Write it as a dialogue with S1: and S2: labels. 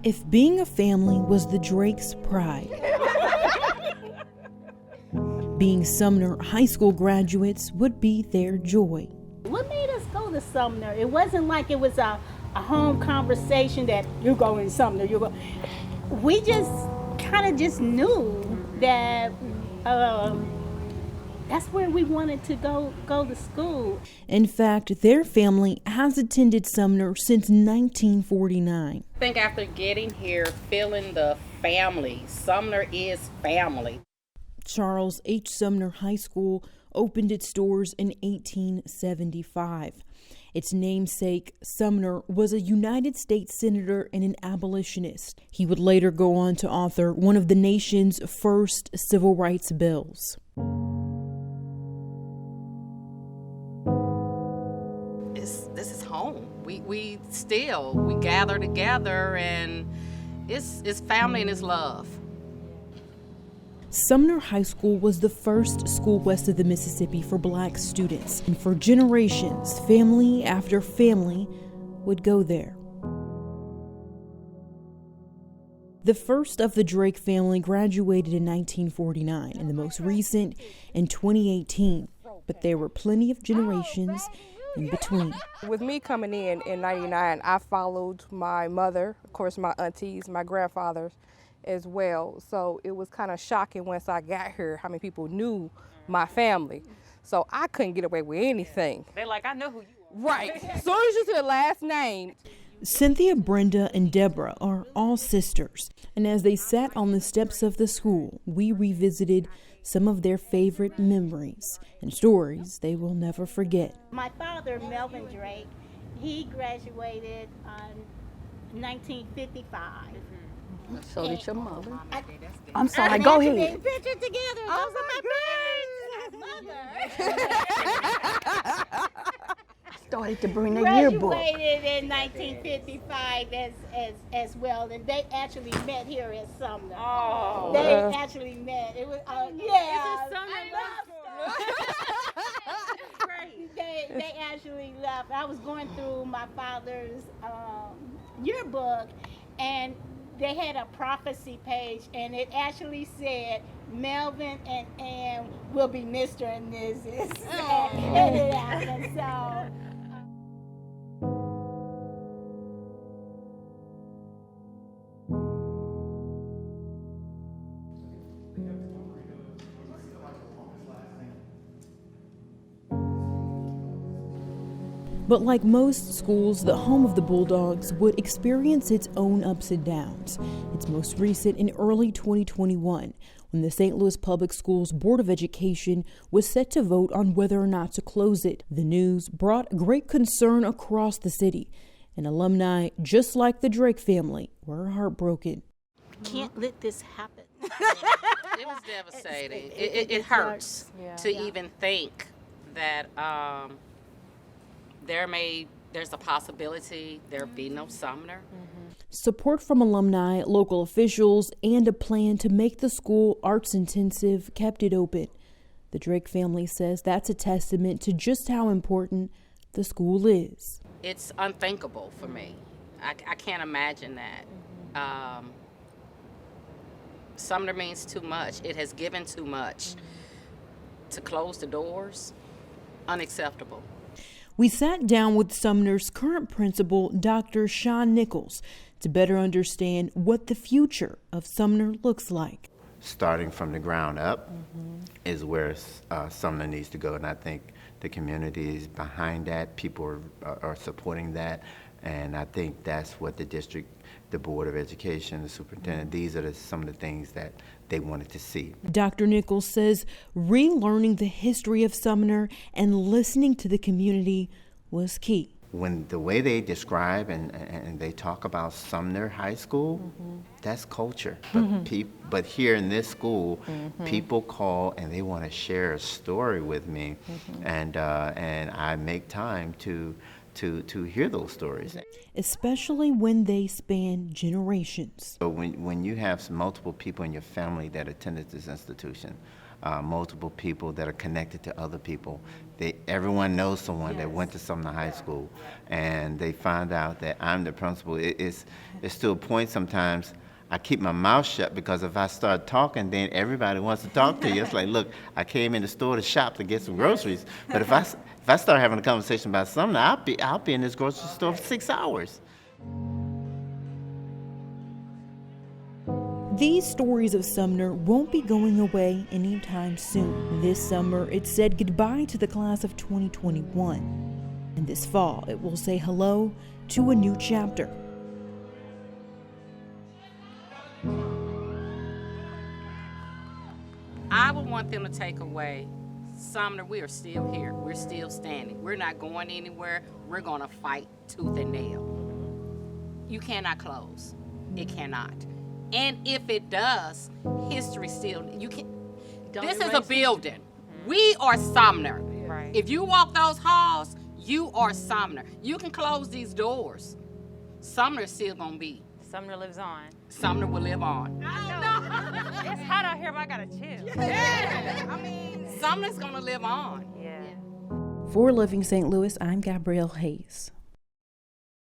S1: If being a family was the Drakes' pride, being Sumner High School graduates would be their joy.
S2: What made us go to Sumner? It wasn't like it was a home conversation that you're going to Sumner. We just kind of just knew that that's where we wanted to go to school.
S1: In fact, their family has attended Sumner since 1949.
S3: I think after getting here, feeling the family, Sumner is family.
S1: Charles H. Sumner High School opened its doors in 1875. Its namesake, Sumner, was a United States senator and an abolitionist. He would later go on to author one of the nation's first civil rights bills.
S3: This is home. We gather together, and it's family and it's love.
S1: Sumner High School was the first school west of the Mississippi for black students, and for generations, family after family would go there. The first of the Drake family graduated in 1949, and the most recent in 2018, but there were plenty of generations in between.
S4: With me coming in 99, I followed my mother, of course my aunties, my grandfathers as well. So it was kind of shocking once I got here how many people knew my family. So I couldn't get away with anything.
S3: They're like, I know who you are.
S4: Right. As soon as you say the last name.
S1: Cynthia, Brenda, and Deborah are all sisters, and as they sat on the steps of the school, we revisited some of their favorite memories and stories they will never forget.
S2: My father, Melvin Drake, he graduated in 1955.
S5: So did your mother.
S2: I'm
S5: sorry, go ahead.
S2: We pictured together. Those are my parents.
S5: Started to bring the yearbook.
S2: Graduated in 1955 as well, and they actually met here at Sumner.
S3: Oh.
S2: They actually met. It was yeah. They actually left. I was going through my father's yearbook, and they had a prophecy page, and it actually said Melvin and Ann will be Mr. and Mrs. And it happened. So.
S1: But like most schools, the home of the Bulldogs would experience its own ups and downs. Its most recent in early 2021, when the St. Louis Public Schools Board of Education was set to vote on whether or not to close it. The news brought great concern across the city, and alumni, just like the Drake family, were heartbroken.
S2: Can't let this happen.
S3: It was devastating. It hurts to even think that there's a possibility there'll be no Sumner.
S1: Support from alumni, local officials, and a plan to make the school arts intensive kept it open. The Drake family says that's a testament to just how important the school is.
S3: It's unthinkable for me. I can't imagine that. Sumner means too much. It has given too much. To close the doors, unacceptable.
S1: We sat down with Sumner's current principal, Dr. Sean Nichols, to better understand what the future of Sumner looks like.
S6: Starting from the ground up is where Sumner needs to go, and I think the community is behind that. People are supporting that, and I think that's what the district, the Board of Education, the superintendent, these are some of the things that they wanted to see.
S1: Dr. Nichols says relearning the history of Sumner and listening to the community was key.
S6: When the way they describe and they talk about Sumner High School, that's culture. But here in this school, people call and they want to share a story with me, and I make time to hear those stories.
S1: Especially when they span generations.
S6: So when you have multiple people in your family that attended this institution, multiple people that are connected to other people. Everyone knows someone that went to Sumner High School, and they find out that I'm the principal. It's to a point sometimes I keep my mouth shut, because if I start talking, then everybody wants to talk to you. It's like, look, I came in the store to shop to get some groceries, but if I start having a conversation about Sumner, I'll be in this grocery store for 6 hours.
S1: These stories of Sumner won't be going away anytime soon. This summer, it said goodbye to the class of 2021. And this fall, it will say hello to a new chapter.
S3: I would want them to take away, Sumner, we are still here. We're still standing. We're not going anywhere. We're going to fight tooth and nail. You cannot close. It cannot. And if it does, history still, you can. This is a building. We are Sumner.
S7: Right.
S3: If you walk those halls, you are Sumner. You can close these doors. Sumner is still going to be.
S7: Sumner lives on.
S3: Sumner will live on.
S7: It's hot out here, but I gotta chill.
S3: Yeah. I mean, Sumner's going to live on.
S7: Yeah.
S1: For Living St. Louis, I'm Gabrielle Hayes.